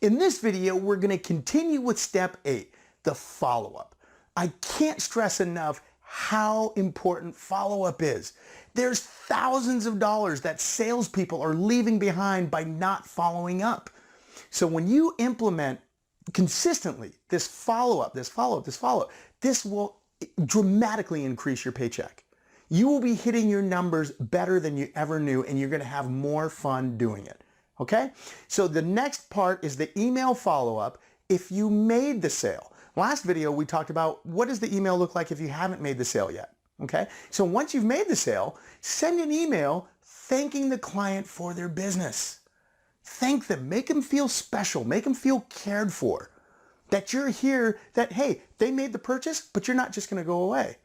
In this video, we're going to continue with step 8, the follow-up. I can't stress enough how important follow-up is. There's thousands of dollars that salespeople are leaving behind by not following up. So when you implement consistently this follow-up, this will dramatically increase your paycheck. You will be hitting your numbers better than you ever knew, and you're going to have more fun doing it. Okay? So the next part is the email follow-up if you made the sale. Last video, we talked about what does the email look like if you haven't made the sale yet. Okay? So once you've made the sale, send an email thanking the client for their business. Thank them. Make them feel special. Make them feel cared for. That you're here, that, hey, they made the purchase, but you're not just going to go away.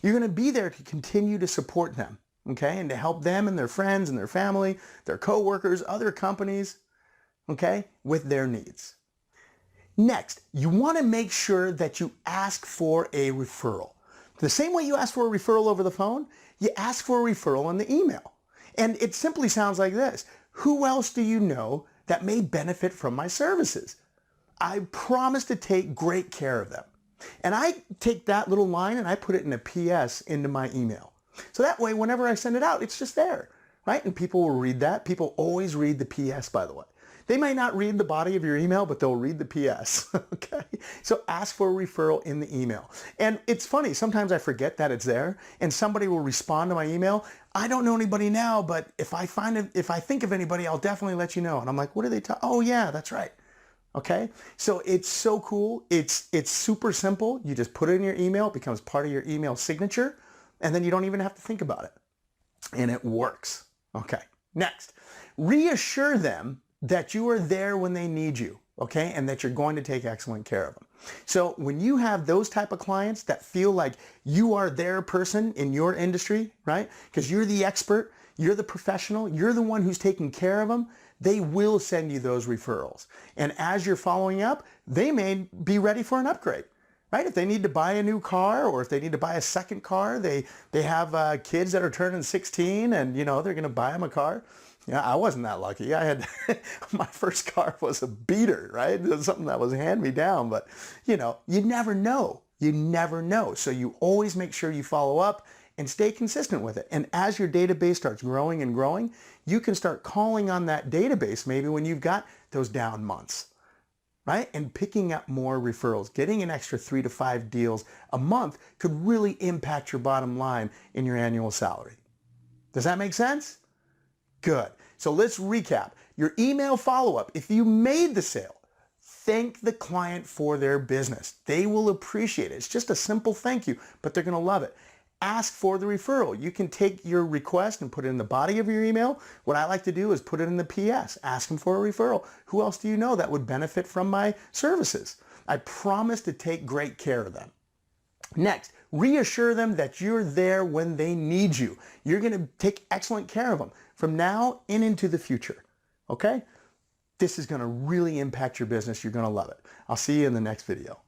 You're going to be there to continue to support them, okay, and to help them and their friends and their family, their coworkers, other companies, okay, with their needs. Next, you want to make sure that you ask for a referral. The same way you ask for a referral over the phone, you ask for a referral in the email. And it simply sounds like this. Who else do you know that may benefit from my services? I promise to take great care of them. And I take that little line and I put it in a PS into my email. So that way, whenever I send it out, it's just there, right? And people will read that. People always read the PS, by the way. They may not read the body of your email, but they'll read the PS, okay? So ask for a referral in the email. And it's funny, sometimes I forget that it's there and somebody will respond to my email. I don't know anybody now, but if I think of anybody, I'll definitely let you know. And I'm like, what are they talking? Oh yeah, that's right. Okay, so it's so cool. It's super simple. You just put it in your email, it becomes part of your email signature, and then you don't even have to think about it. And it works. Okay, next, reassure them that you are there when they need you, okay, and that you're going to take excellent care of them. So when you have those type of clients that feel like you are their person in your industry, right, because you're the expert, you're the professional, you're the one who's taking care of them, they will send you those referrals. And as you're following up, they may be ready for an upgrade, right? If they need to buy a new car or if they need to buy a second car, they have kids that are turning 16 and, you know, they're going to buy them a car. Yeah, I wasn't that lucky. I had, my first car was a beater, right? It was something that was hand-me-down, but, you know, you never know. You never know. So you always make sure you follow up and stay consistent with it. And as your database starts growing and growing, you can start calling on that database maybe when you've got those down months, right? And picking up more referrals, getting an extra 3 to 5 deals a month could really impact your bottom line in your annual salary. Does that make sense? Good. So let's recap. Your email follow-up, if you made the sale, thank the client for their business. They will appreciate it. It's just a simple thank you, but they're going to love it. Ask for the referral. You can take your request and put it in the body of your email. What I like to do is put it in the PS. Ask them for a referral. Who else do you know that would benefit from my services? I promise to take great care of them. Next, reassure them that you're there when they need you. You're going to take excellent care of them from now and into the future. Okay? This is going to really impact your business. You're going to love it. I'll see you in the next video.